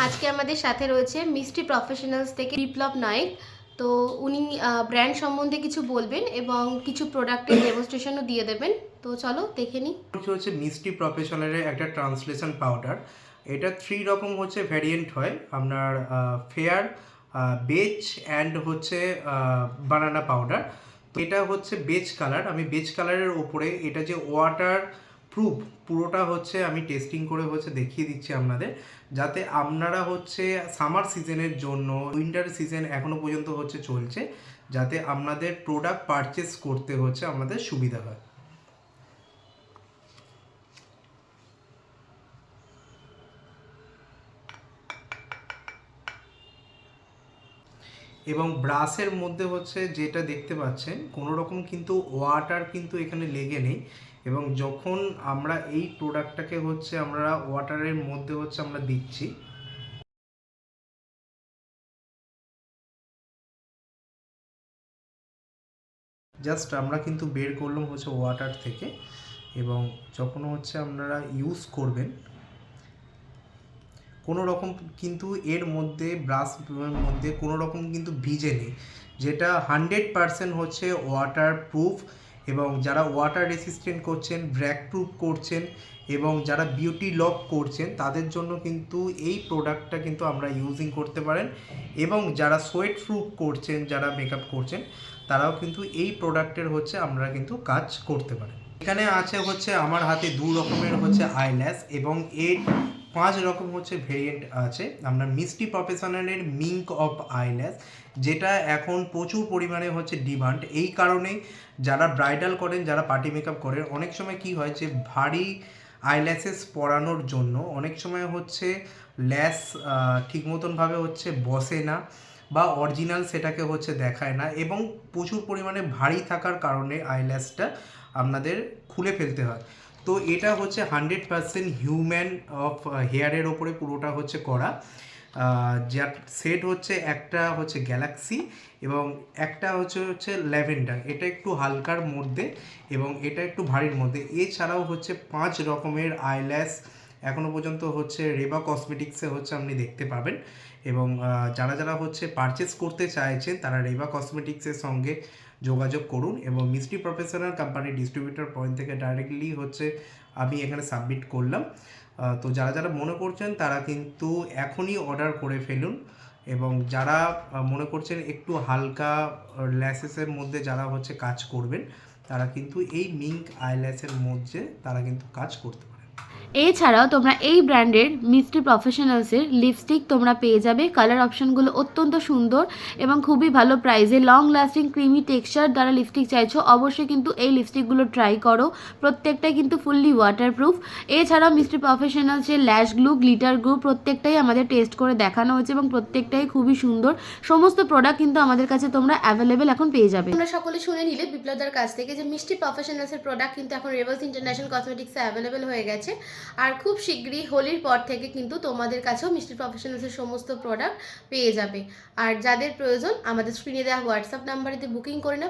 আজকে আমাদের সাথে রয়েছে মিষ্টি প্রফেশনালস থেকে বিপ্লব নায়েক। তো উনি ব্র্যান্ড সম্বন্ধে কিছু বলবেন এবং কিছু প্রোডাক্টের ডেমনস্ট্রেশনও দিয়ে দেবেন। তো চলো দেখে নিই। হচ্ছে মিষ্টি প্রফেশনালের একটা ট্রান্সলেশন পাউডার। এটা 3 রকম হচ্ছে ভ্যারিয়েন্ট হয় আপনার, ফেয়ার, বেজ অ্যান্ড হচ্ছে বানানা পাউডার। তো এটা হচ্ছে বেজ কালার। আমি বেজ কালারের ওপরে এটা যে ওয়াটার প্রুফ পুরোটা হচ্ছে আমি টেস্টিং করে হচ্ছে দেখিয়ে দিচ্ছি আপনাদের, যাতে আপনারা হচ্ছে সামার সিজনের জন্য, উইন্টার সিজন এখনো পর্যন্ত হচ্ছে চলছে, যাতে আপনাদের প্রোডাক্ট পারচেস করতে হচ্ছে আমাদের সুবিধা হয়। এবং ব্রাশের মধ্যে হচ্ছে যেটা দেখতে পাচ্ছেন, কোনো রকম কিন্তু ওয়াটার কিন্তু এখানে লেগে নেই। এবং যখন আমরা এই প্রোডাক্টটাকে হচ্ছে আমরা ওয়াটারের মধ্যে হচ্ছে আমরা দিচ্ছি, জাস্ট আমরা কিন্তু বের করলাম হচ্ছে ওয়াটার থেকে। এবং যখন হচ্ছে আপনারা ইউজ করবেন, কোনো রকম কিন্তু এর মধ্যে ব্রাশের মধ্যে কোনো রকম কিন্তু ভিজে নেই, যেটা 100% হচ্ছে ওয়াটার প্রুফ। এবং যারা ওয়াটার রেসিস্ট্যান্ট করছেন, ব্র্যাক প্রুফ করছেন এবং যারা বিউটি লক করছেন, তাদের জন্য কিন্তু এই প্রোডাক্টটা কিন্তু আমরা ইউজিং করতে পারেন। এবং যারা সোয়েট প্রুফ করছেন, যারা মেকআপ করছেন, তারাও কিন্তু এই প্রোডাক্টের হচ্ছে আমরা কিন্তু কাজ করতে পারেন। এখানে আছে হচ্ছে আমার হাতে 2 রকমের হচ্ছে আইল্যাশ এবং এর 5 রকম হচ্ছে ভেরিয়েন্ট আছে। আমরা মিষ্টি প্রফেশনালের মিঙ্ক অফ আইল্যাশ, যেটা এখন প্রচুর পরিমাণে হচ্ছে ডিমান্ড। এই কারণেই যারা ব্রাইডাল করেন, যারা পার্টি মেকআপ করেন, অনেক সময় কি হয় যে ভারী আইল্যাশেস পরানোর জন্য অনেক সময় হচ্ছে ল্যাশ ঠিক মতনভাবে হচ্ছে বসে না, বা অরিজিনাল সেটাকে হচ্ছে দেখায় না, এবং প্রচুর পরিমাণে ভারী থাকার কারণে আইল্যাশটা আপনাদের খুলে ফেলতে হয়। তো এটা হচ্ছে 100% হিউম্যান অফ হেয়ারের ওপরে পুরোটা হচ্ছে করা। যার সেট হচ্ছে একটা হচ্ছে গ্যালাক্সি এবং একটা হচ্ছে ল্যাভেন্ডার। এটা একটু হালকার মধ্যে এবং এটা একটু ভারীর মধ্যে। এছাড়াও হচ্ছে 5 রকমের আইল্যাশ এখনও পর্যন্ত হচ্ছে রেবা কসমেটিক্সে হচ্ছে আপনি দেখতে পাবেন। এবং যারা যারা হচ্ছে পারচেস করতে চাইছেন, তারা রেবা কসমেটিক্সের সঙ্গে যোগাযোগ করুন এবং মিষ্টি প্রফেশনাল কোম্পানির ডিস্ট্রিবিউটর পয়েন্ট থেকে ডাইরেক্টলি হচ্ছে আমি এখানে সাবমিট করলাম। তো যারা যারা মনে করছেন তারা কিন্তু এখনই অর্ডার করে ফেলুন। এবং যারা মনে করছেন একটু হালকা ল্যাশেসের মধ্যে যারা হচ্ছে কাজ করবেন, তারা কিন্তু এই মিঙ্ক আইল্যাশের মধ্যে তারা কিন্তু কাজ করতে পারে। এছাড়াও তোমরা এই ব্র্যান্ডের মিষ্টি প্রফেশনালসের লিপস্টিক তোমরা পেয়ে যাবে। কালার অপশনগুলো অত্যন্ত সুন্দর এবং খুবই ভালো প্রাইসে। লং লাস্টিং ক্রিমি টেক্সচার দ্বারা লিপস্টিক চাইছো, অবশ্যই কিন্তু এই লিপস্টিকগুলো ট্রাই করো। প্রত্যেকটাই কিন্তু ফুললি ওয়াটারপ্রুফ। এছাড়াও মিষ্টি প্রফেশনালসের ল্যাশ গ্লু, গ্লিটার গ্লু প্রত্যেকটাই আমাদের টেস্ট করে দেখানো হয়েছে এবং প্রত্যেকটাই খুবই সুন্দর। সমস্ত প্রোডাক্ট কিন্তু আমাদের কাছে তোমরা অ্যাভেলেবেল এখন পেয়ে যাবে। তোমরা সকলে শুনে নিলে বিপ্লবদার কাছ থেকে যে মিষ্টি প্রফেশনালসের প্রোডাক্ট কিন্তু এখন রেভার্স ইন্টারন্যাশনাল কসমেটিক্সে অ্যাভেলেবেল হয়ে গেছে। আর খুব শীঘ্রই হোলির পর থেকে কিন্তু তোমাদের কাছেও মিষ্টি প্রফেশনালসের সমস্ত প্রোডাক্ট পেয়ে যাবে। আর যাদের প্রয়োজন আমাদের স্ক্রিনে দেওয়া হোয়াটসঅ্যাপ নাম্বারেতে বুকিং করে না।